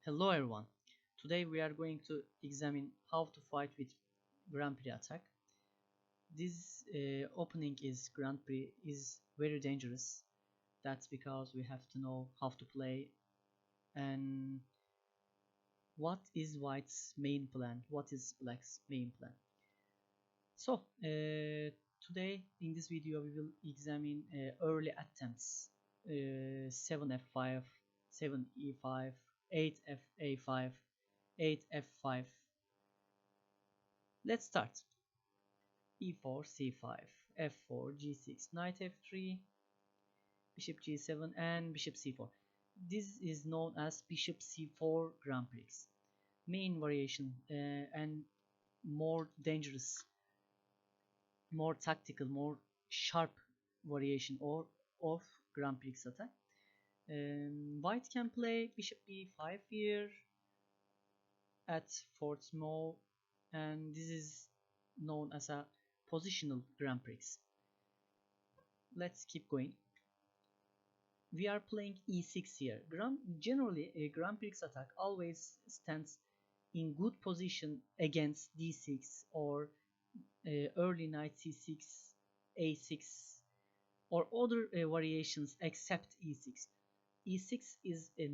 Hello everyone. Today we are going to examine how to fight with Grandprix Attack. This opening is Grand Prix is very dangerous. That's because we have to know how to play and what is White's main plan, what is Black's main plan. So today in this video we will examine early attempts 7f5, 7e5, 8f5, 8f5. Let's start. e4, c5, f4, g6, knight f3, bishop g7 and bishop c4. This is known as bishop c4 Grand Prix. Main variation and more dangerous, more tactical, more sharp variation of Grand Prix Attack. White can play bishop b5 here at fourth move, and this is known as a positional Grand Prix. Let's keep going. We are playing e6 here. Generally, a Grand Prix Attack always stands in good position against d6 or early knight c6, a6 or other variations except e6. e6 is a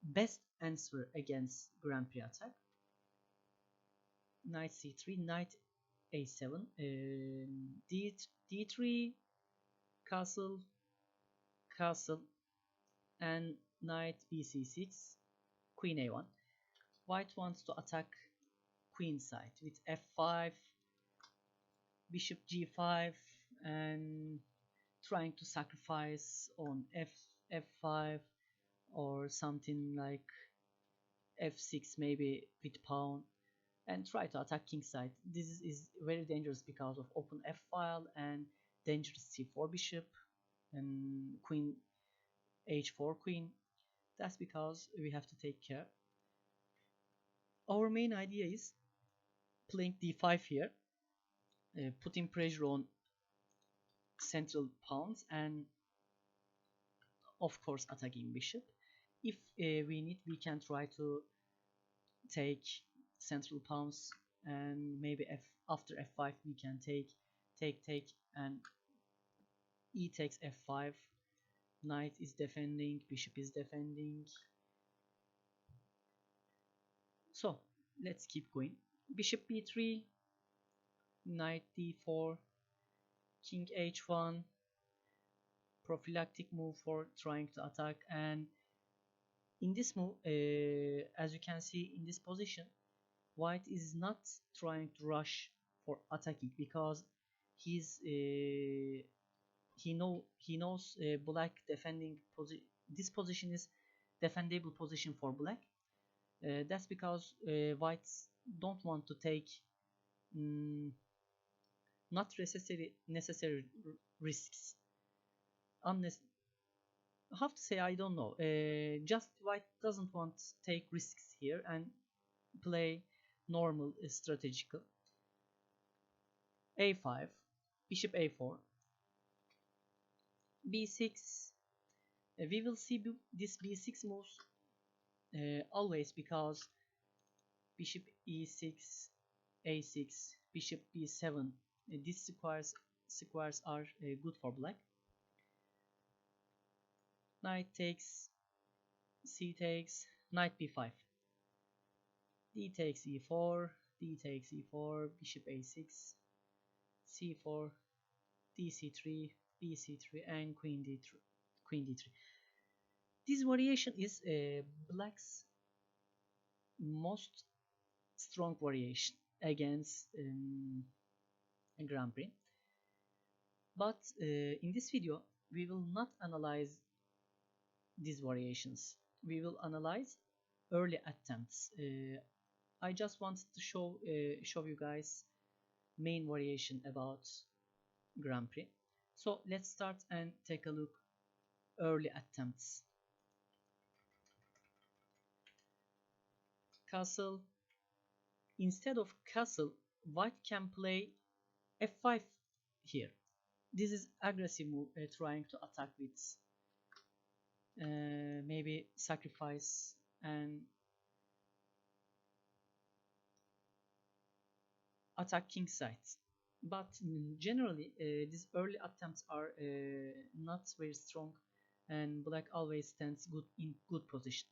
best answer against Grand Prix Attack. Knight c3, knight a7, d3, castle, castle, and knight bc6, queen a1. White wants to attack queen side with f5, bishop g5, and trying to sacrifice on f5 or something like f6 maybe with pawn, and try to attack king side. This is very dangerous because of open f file and dangerous c4 bishop and queen h4 queen. That's because we have to take care. Our main idea is playing d5 here, putting pressure on central pawns and of course attacking bishop. If we need, we can try to take central pawns, and maybe after f5 we can take and e takes f5, knight is defending, bishop is defending. So let's keep going. Bishop b3, knight d4, king h1, prophylactic move for trying to attack. And in this move, as you can see in this position, White is not trying to rush for attacking because he knows Black defending this position is defendable position for Black. That's because Whites don't want to take not necessary risks. How to say, I don't know. Just White doesn't want to take risks here and play normal strategical. a5, bishop a4, b6. We will see this b6 moves always because bishop e6, a6, bishop b7. These squares are good for Black. Knight takes, c takes, knight b5, d takes e4, d takes e4, bishop a6, c4, dc3, bc3, and queen d3. This variation is Black's most strong variation against Grand Prix. But in this video we will not analyze these variations. We will analyze early attempts. I just wanted to show you guys main variation about Grand Prix. So let's start and take a look early attempts. Castle. Instead of castle, White can play f5 here. This is aggressive move, trying to attack with maybe sacrifice and attack king side. But generally these early attempts are not very strong, and black always stands good in good position.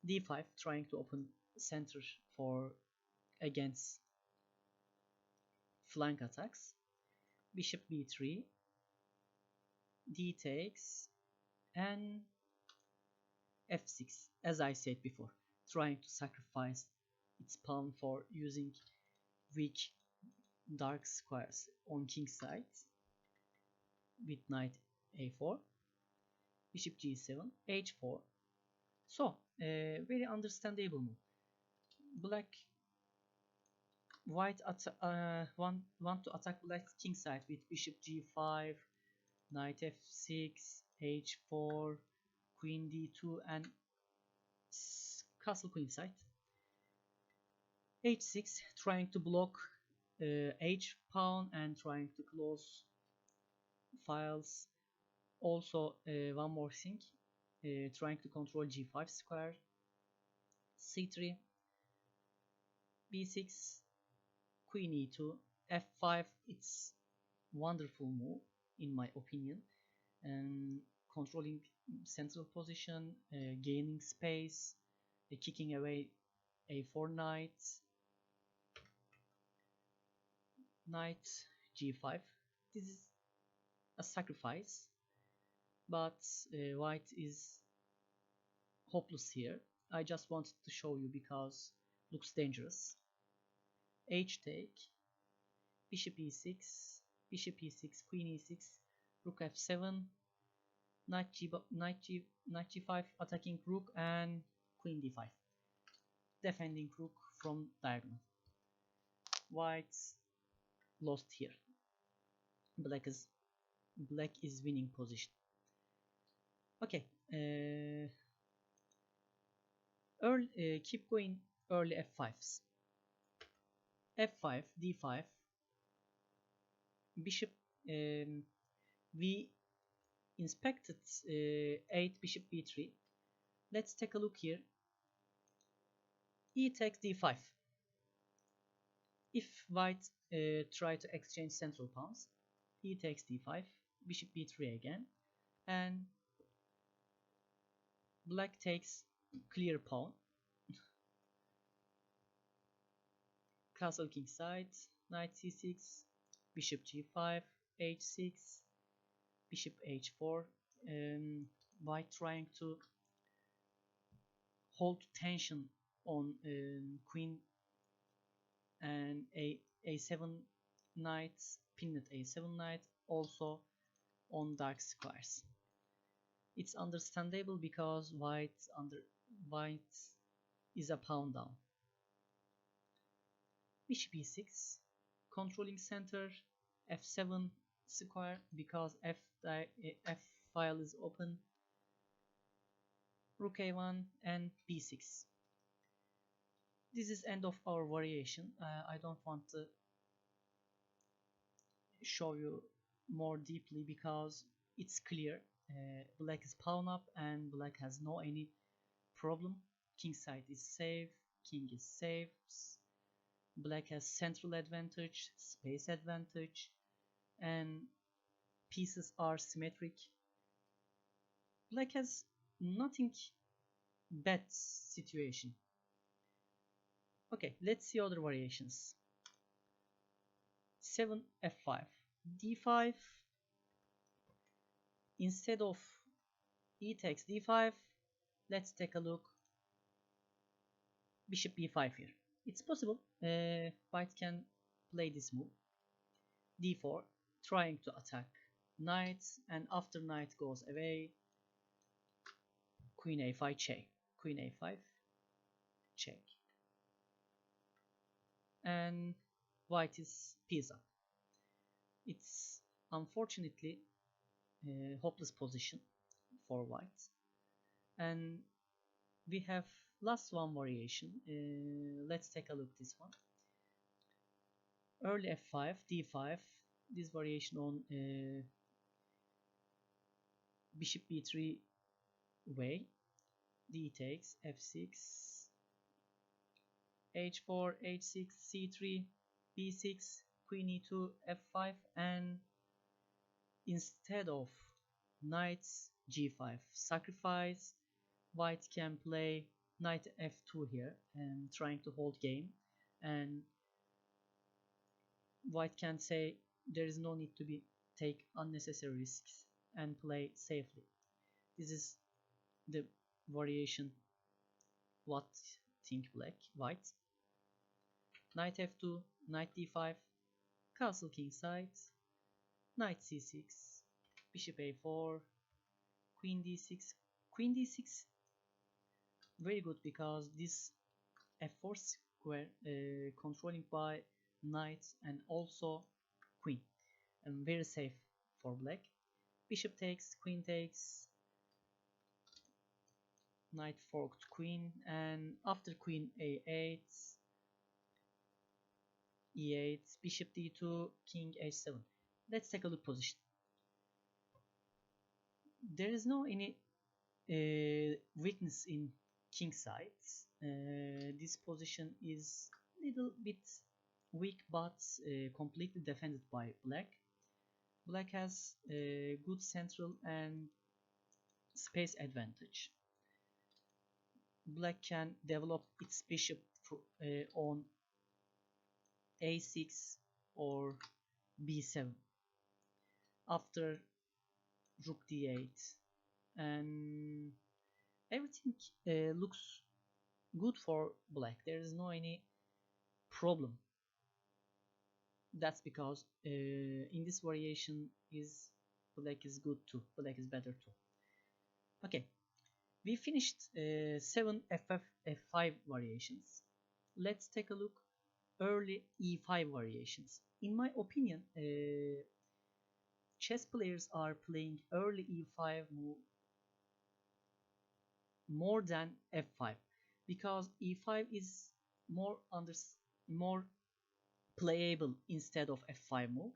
d5, trying to open center for against flank attacks. Bishop b3, d takes, and f6, as I said before, trying to sacrifice its pawn for using weak dark squares on king side with knight a4, bishop g7, h4. So very understandable move. Black white want to attack black king side with bishop g5, knight f6, h4, queen d2, and castle queen side. h6, trying to block h pawn and trying to close files. Also one more thing, trying to control g5 square. c3, b6, queen e2, f5. It's wonderful move in my opinion, and controlling central position, gaining space, kicking away a4 knight, knight g5. This is a sacrifice, but white is hopeless here. I just wanted to show you because looks dangerous. H take, bishop e6, bishop e6, queen e6, rook f7, knight g5, attacking rook, and queen d5, defending rook from diagonal. White lost here. Black is winning position. Okay, keep going early f5s. f5, d5, bishop. We inspected 8 bishop b3. Let's take a look here. E takes d5. If white try to exchange central pawns, e takes d5, bishop b3 again, and black takes clear pawn. Castle king side, knight c6, bishop g5, h6, bishop h4. White trying to hold tension on queen and a7 knight, pinned a7 knight, also on dark squares. It's understandable because white is a pawn down. Bishop e6, controlling center, f7 square because f file is open, rook a1, and b6. This is end of our variation. I don't want to show you more deeply because it's clear. Black is pawn up and black has no any problem. King side is safe, king is safe. Black has central advantage, space advantage, and pieces are symmetric. Black has nothing bad situation. Okay, let's see other variations. 7 f5, d5. Instead of e takes d5, let's take a look. Bishop b5 here. It's possible white can play this move. d4, trying to attack knights, and after knight goes away, queen a5 check, queen a5 check, and white is piece up. It's unfortunately a hopeless position for white, and we have last one variation. Let's take a look at this one. Early f5, d5. This variation on bishop b3 way. D takes, f6, h4, h6, c3, b6, queen e2, f5, and instead of knight g5 sacrifice, white can play knight f2 here and trying to hold game, and white can say there is no need to be take unnecessary risks and play safely. This is the variation what think white. Knight f2, knight d5, castle king side, knight c6, bishop a4, queen d6. Queen d6 very good because this f4 square controlling by knight and also queen, and very safe for black. Bishop takes, queen takes, knight forked queen, and after queen a8, e8, bishop d2, king h7. Let's take a look position. There is no any weakness in king sides. This position is little bit weak, but completely defended by black. Black has a good central and space advantage. Black can develop its bishop on a6 or b7 after rook d8, and everything looks good for black. There is no any problem. That's because in this variation is black is good too, black is better too. Okay, we finished 7 f5 variations. Let's take a look early e5 variations. In my opinion, chess players are playing early e5 move more than f5 because e5 is more playable instead of f5 move.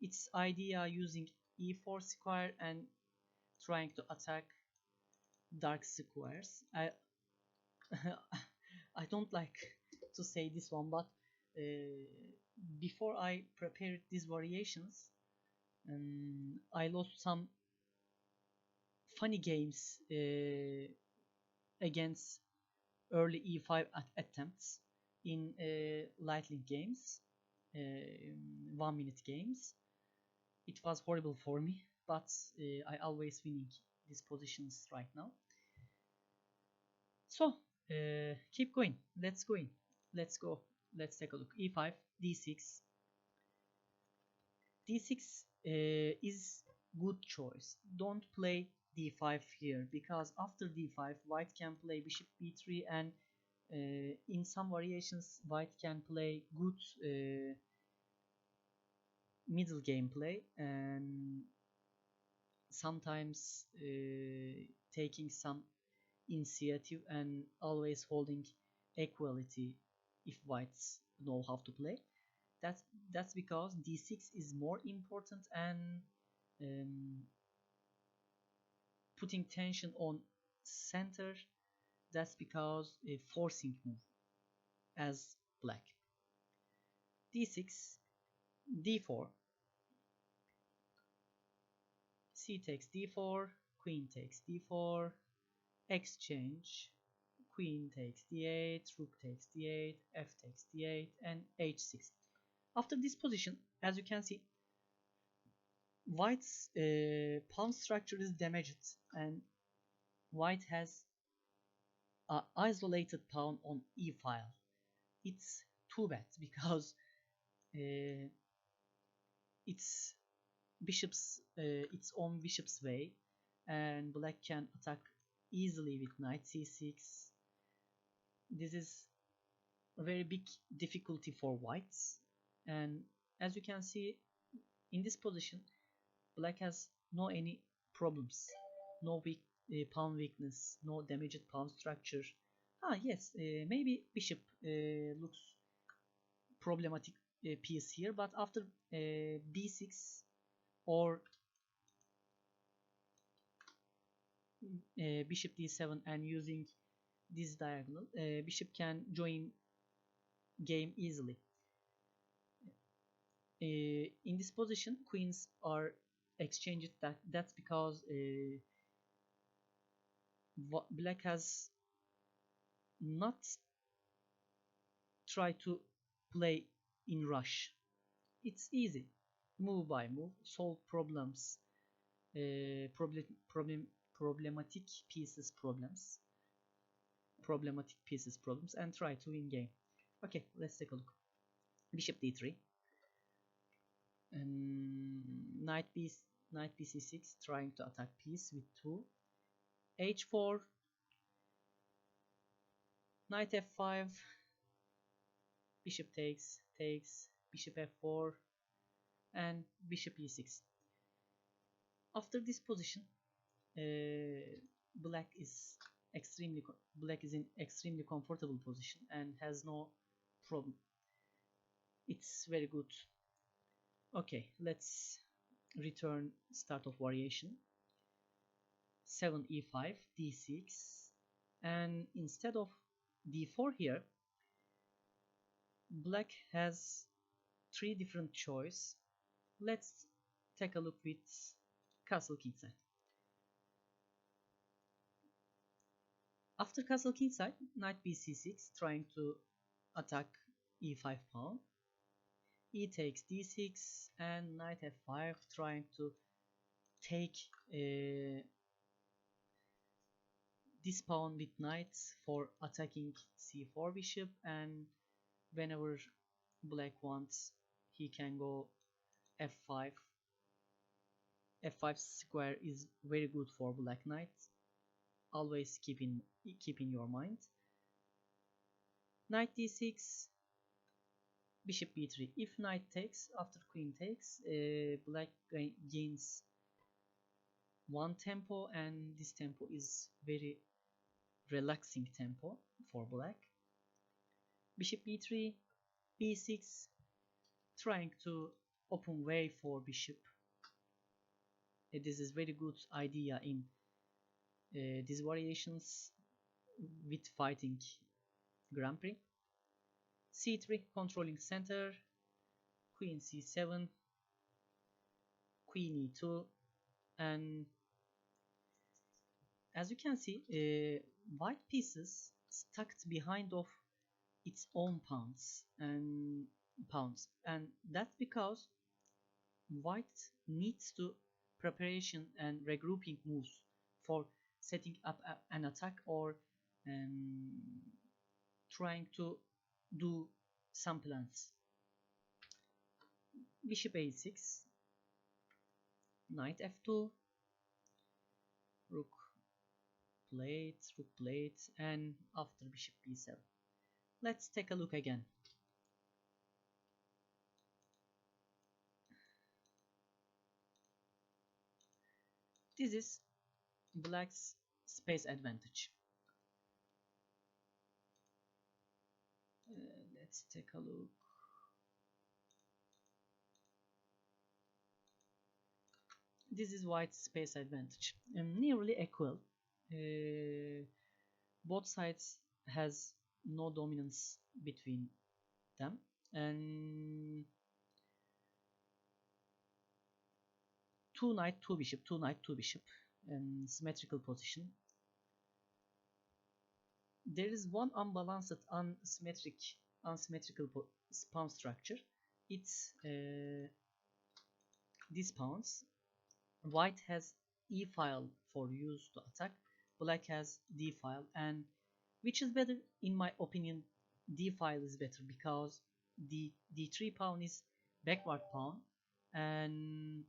Its idea using e4 square and trying to attack dark squares. I don't like to say this one, but before I prepared these variations, I lost some funny games against early e5 attempts in lightning games, 1-minute games. It was horrible for me, but I always winning these positions right now. So keep going. Let's go in. Let's go. Let's take a look. e5, d6. d6 is good choice. Don't play d5 here because after d5 white can play bishop b3, and in some variations white can play good middle gameplay, and sometimes taking some initiative and always holding equality if whites know how to play. That's because d6 is more important and putting tension on center. That's because a forcing move as black. d6, d4, c takes d4, queen takes d4, exchange, queen takes d8, rook takes d8, f takes d8, and h6. After this position, as you can see, white's pawn structure is damaged, and white has an isolated pawn on e file. It's too bad because it's its own bishop's way, and black can attack easily with knight c6. This is a very big difficulty for whites, and as you can see in this position, black has no any problems, no weak pawn weakness, no damaged pawn structure. Yes, maybe bishop looks problematic piece here, but after b6 or bishop d7 and using this diagonal, bishop can join game easily. In this position, queens are exchanged. That's because black has not tried to play in rush. It's easy, move by move, solve problems, problematic pieces problems, and try to win game. Okay, let's take a look. Bishop d3, knight bc6, trying to attack piece with 2, h4, knight f5, bishop takes, bishop f4, and bishop e6. After this position, black is in extremely comfortable position and has no problem. It's very good. Okay, let's return start of variation. 7 e5 d6, and instead of d4 here, black has 3 different choice. Let's take a look with castle kingside. After castle kingside, knight bc6, trying to attack e5 pawn, e takes d6, and knight f5, trying to take this pawn with knight for attacking c4 bishop, and whenever black wants, he can go f5. f5 square is very good for black knight. Always keep in your mind. Knight d6, bishop b3. If knight takes, after queen takes, black gains 1 tempo, and this tempo is very relaxing tempo for black. Bishop b3, b6, trying to open way for bishop. This is very good idea in these variations with fighting Grand Prix. c3, controlling center, queen c7, queen e2, and as you can see, white pieces stuck behind of its own pawns, and that's because white needs to preparation and regrouping moves for setting up an attack, or trying to do some plans. Bishop a6, knight f2, rook plates, and after bishop b7. Let's take a look again. This is black's space advantage. Let's take a look. This is white's space advantage, nearly equal. Both sides has no dominance between them, and 2 knight 2 bishop, 2 knight 2 bishop, and symmetrical position. There is one unbalanced unsymmetrical pawn structure. It's these pawns. White has e file for use to attack, black has d file, and which is better? In my opinion, d file is better because the d3 pawn is backward pawn, and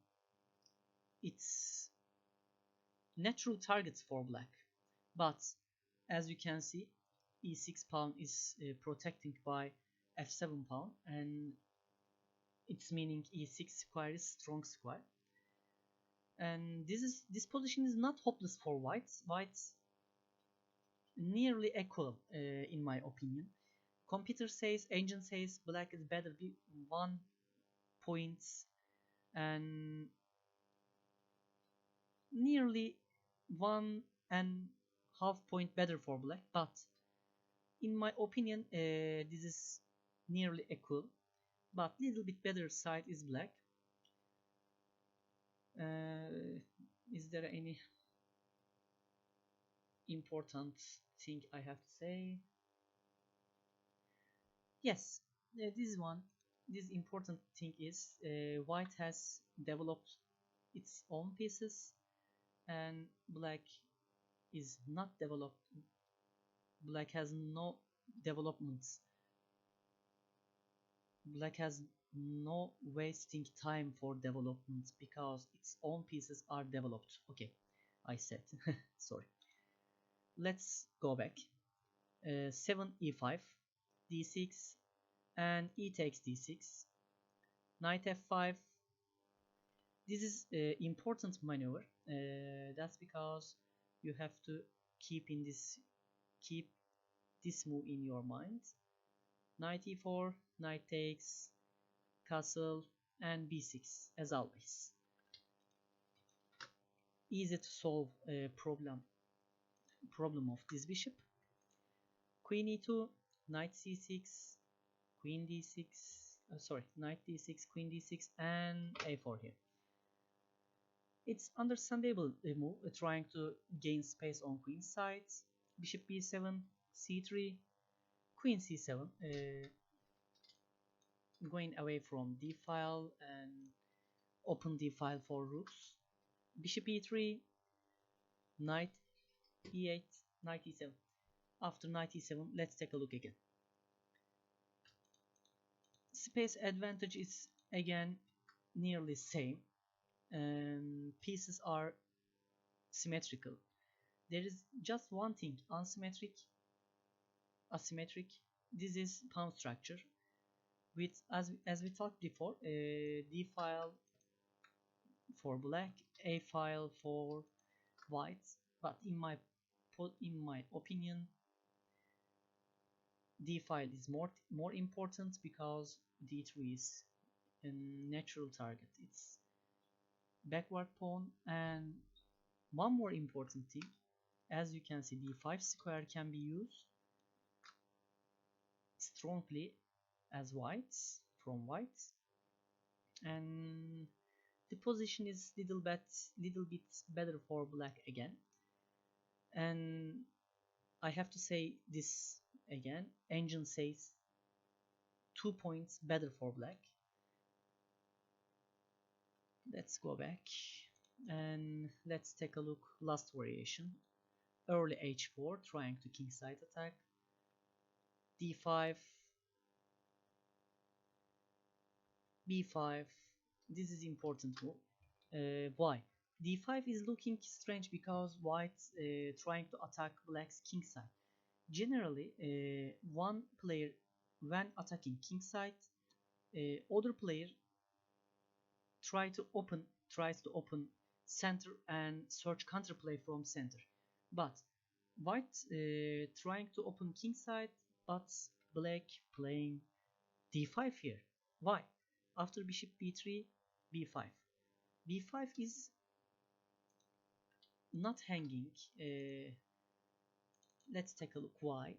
it's natural targets for black. But as you can see, e6 pawn is protected by f7 pawn, and it's meaning e6 square is strong square. And this position is not hopeless for whites. Whites nearly equal in my opinion. Computer says, engine says black is better by 1 point, and nearly 1.5 point better for black, but in my opinion this is nearly equal. but little bit better side is black. Is there any important thing I have to say? Yes, this one. This important thing is white has developed its own pieces and black is not developed. Black has no developments. Black has no wasting time for development because its own pieces are developed. Okay, I said. Sorry. Let's go back. 7 e5, d6, and e takes d6. Knight f5. This is important maneuver. That's because you have to keep this move in your mind. Knight e4, knight takes, castle, and b6 as always. Easy to solve a problem of this bishop. Queen e2, knight c6, queen d6, knight d6, queen d6, and a4 here. It's understandable move, trying to gain space on queen side. Bishop b7, c3, queen c7, going away from d file and open d file for rooks. Bishop e3, knight e8, knight e7. After knight e7, let's take a look again. Space advantage is again nearly same, and pieces are symmetrical. There is just one thing asymmetric. This is pawn structure. With as we talked before, d file for black, a file for white. But in my opinion, d file is more important because d3 is a natural target. It's backward pawn, and one more important thing, as you can see, d5 square can be used strongly as whites from whites, and the position is little bit better for black again. And I have to say this again, engine says 2 points better for black. Let's go back and let's take a look. Last variation, early h4, trying to kingside attack. d5, b5. This is important move. Why? d5 is looking strange because white trying to attack black's kingside. Generally, one player when attacking kingside, other player tries to open center and search counterplay from center. But white trying to open kingside, but black playing d5 here. Why? After bishop b3, b5. b5 is not hanging. Let's take a look why.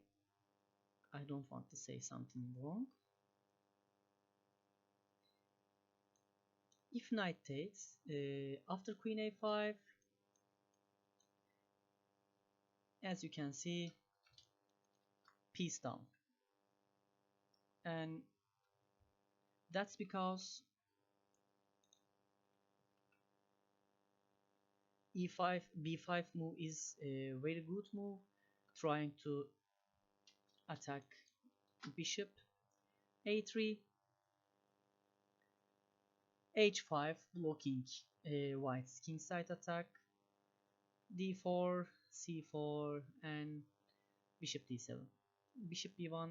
I don't want to say something wrong. If knight takes, after queen a5, as you can see, piece down. And that's because e5 b5 move is a very good move, trying to attack bishop. a3, h5 blocking white's kingside attack. d4, c4, and bishop d7. Bishop b1,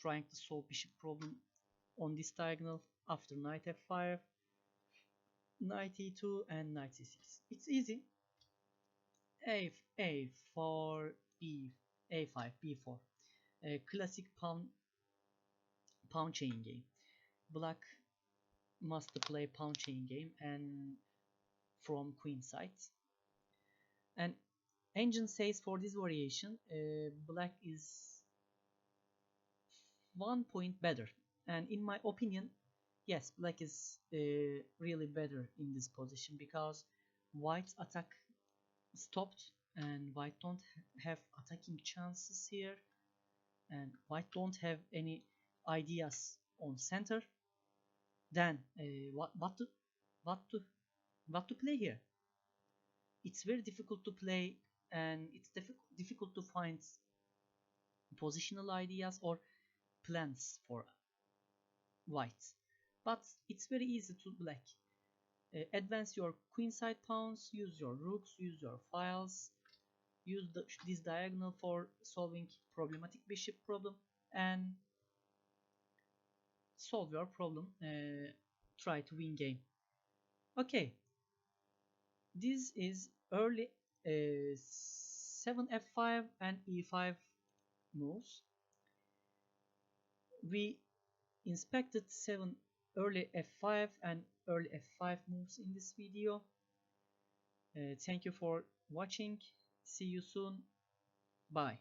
trying to solve bishop problem on this diagonal. After knight f5, knight e2, and knight c6. It's easy. a4, b, a5, b4. A classic pawn chain game. Black must play pawn chain game and from queen side. And engine says for this variation, black is 1 point better And in my opinion, yes, black is really better in this position because white's attack stopped and white don't have attacking chances here, and white don't have any ideas on center. Then what to what to play here? It's very difficult to play, and it's difficult to find positional ideas or plans for white. But it's very easy to black. Advance your queenside pawns, use your rooks, use your files, use this diagonal for solving problematic bishop problem, and solve your problem. Try to win game. Okay, this is early 7f5 and e5 moves. We inspected 7 early f5 and early f5 moves in this video. Thank you for watching. See you soon. Bye.